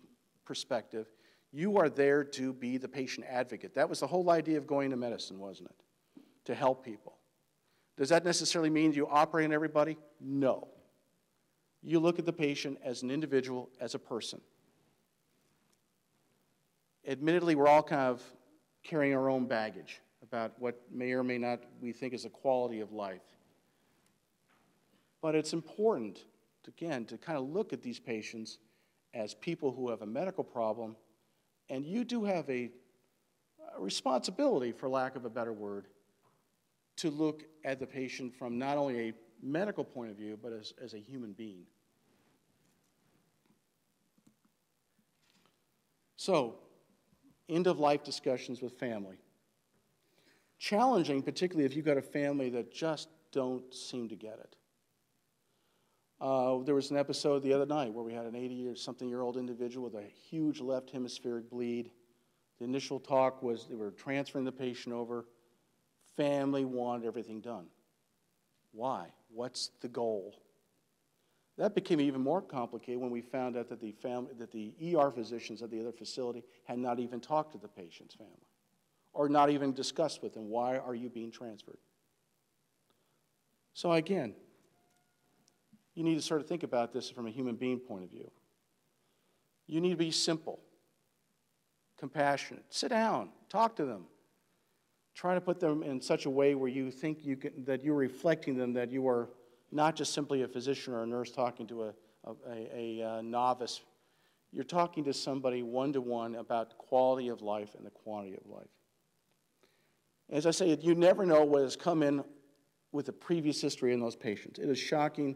Speaker 1: perspective. You are there to be the patient advocate. That was the whole idea of going to medicine, wasn't it? To help people. Does that necessarily mean you operate on everybody? No. You look at the patient as an individual, as a person. Admittedly, we're all kind of carrying our own baggage about what may or may not we think is a quality of life. But it's important, again, to kind of look at these patients as people who have a medical problem, and you do have a responsibility, for lack of a better word, to look at the patient from not only a medical point of view, but as a human being. So, end-of-life discussions with family. Challenging, particularly if you've got a family that just don't seem to get it. There was an episode the other night where we had an 80-something-year-old individual with a huge left hemispheric bleed. The initial talk was they were transferring the patient over. Family wanted everything done. Why? What's the goal? That became even more complicated when we found out that the ER physicians at the other facility had not even talked to the patient's family, or not even discussed with them, why are you being transferred? So again, you need to sort of think about this from a human being point of view. You need to be simple, compassionate. Sit down, talk to them. Try to put them in such a way where you think that you're reflecting them, that you are not just simply a physician or a nurse talking to a novice. You're talking to somebody one-to-one about quality of life and the quantity of life. As I say, you never know what has come in with the previous history in those patients. It is shocking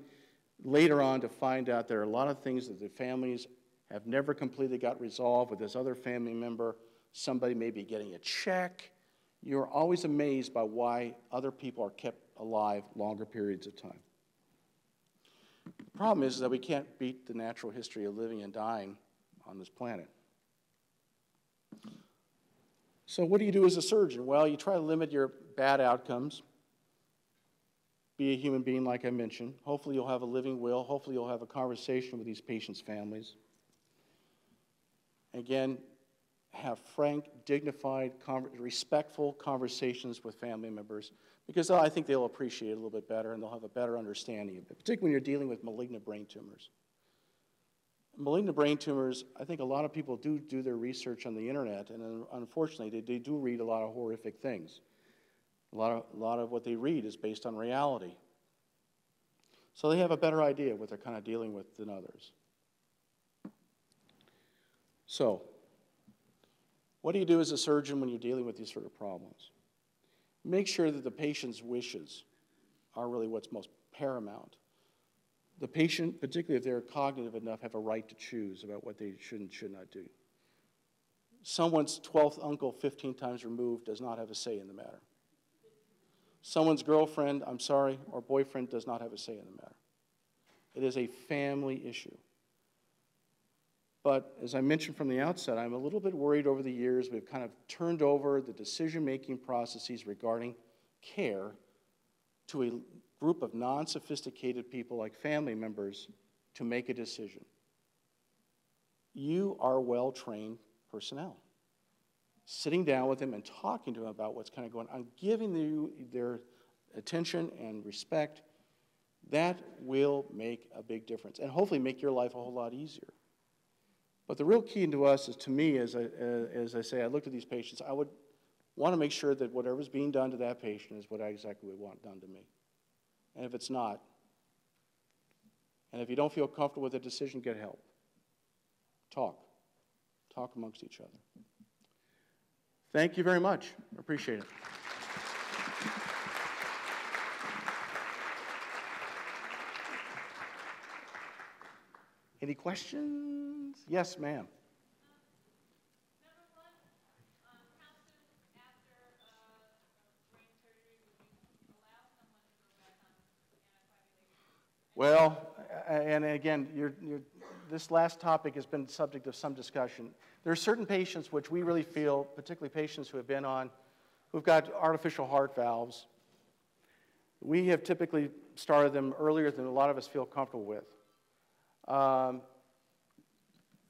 Speaker 1: later on to find out there are a lot of things that the families have never completely got resolved with this other family member. Somebody may be getting a check. You're always amazed by why other people are kept alive longer periods of time. The problem is that we can't beat the natural history of living and dying on this planet. So what do you do as a surgeon? Well, you try to limit your bad outcomes. Be a human being, like I mentioned. Hopefully you'll have a living will. Hopefully you'll have a conversation with these patients' families. Again, have frank, dignified, respectful conversations with family members, because I think they'll appreciate it a little bit better and they'll have a better understanding of it, particularly when you're dealing with malignant brain tumors. Malignant brain tumors, I think a lot of people do their research on the internet, and unfortunately they do read a lot of horrific things. A lot of what they read is based on reality. So they have a better idea of what they're kind of dealing with than others. So, what do you do as a surgeon when you're dealing with these sort of problems? Make sure that the patient's wishes are really what's most paramount. The patient, particularly if they're cognitive enough, have a right to choose about what they should and should not do. Someone's 12th uncle 15 times removed does not have a say in the matter. Someone's girlfriend, I'm sorry, or boyfriend does not have a say in the matter. It is a family issue. But as I mentioned from the outset, I'm a little bit worried over the years we've kind of turned over the decision-making processes regarding care to a group of non-sophisticated people like family members to make a decision. You are well-trained personnel. Sitting down with them and talking to them about what's kind of going on, giving you their attention and respect, that will make a big difference and hopefully make your life a whole lot easier. But the real key to us is, to me, as I say, I looked at these patients, I would want to make sure that whatever's being done to that patient is what I exactly would want done to me. And if it's not, and if you don't feel comfortable with the decision, get help. Talk amongst each other. Thank you very much. I appreciate it. Any questions? Yes, ma'am. Well, and again, this last topic has been the subject of some discussion. There are certain patients which we really feel, particularly patients who've got artificial heart valves, we have typically started them earlier than a lot of us feel comfortable with.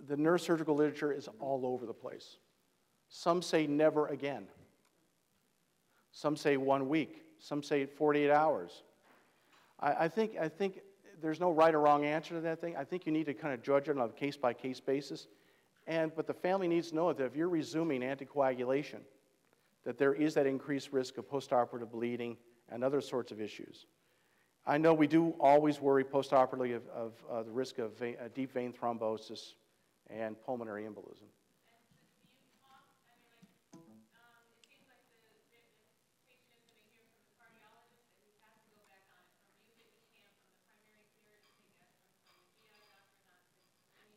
Speaker 1: The neurosurgical literature is all over the place. Some say never again. Some say 1 week. Some say 48 hours. I think there's no right or wrong answer to that thing. I think you need to kind of judge it on a case-by-case basis. But the family needs to know that if you're resuming anticoagulation, that there is that increased risk of postoperative bleeding and other sorts of issues. I know we do always worry postoperatively of the risk of deep vein thrombosis and pulmonary embolism.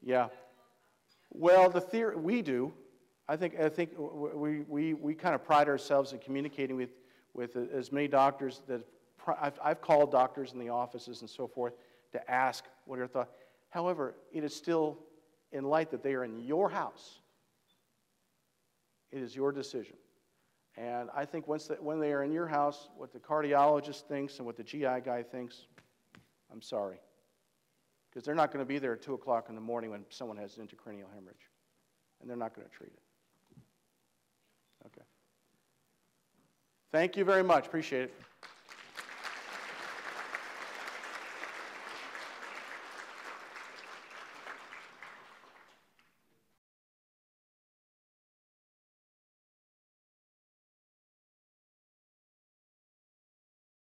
Speaker 1: Yeah. Well, the theory, we do. I think we kind of pride ourselves in communicating with as many doctors that I've called doctors in the offices and so forth to ask what are their thoughts. However, it is still in light that they are in your house. It is your decision. And I think when they are in your house, what the cardiologist thinks and what the GI guy thinks, I'm sorry. Because they're not going to be there at 2 o'clock in the morning when someone has intracranial hemorrhage. And they're not going to treat it. Okay. Thank you very much. Appreciate it.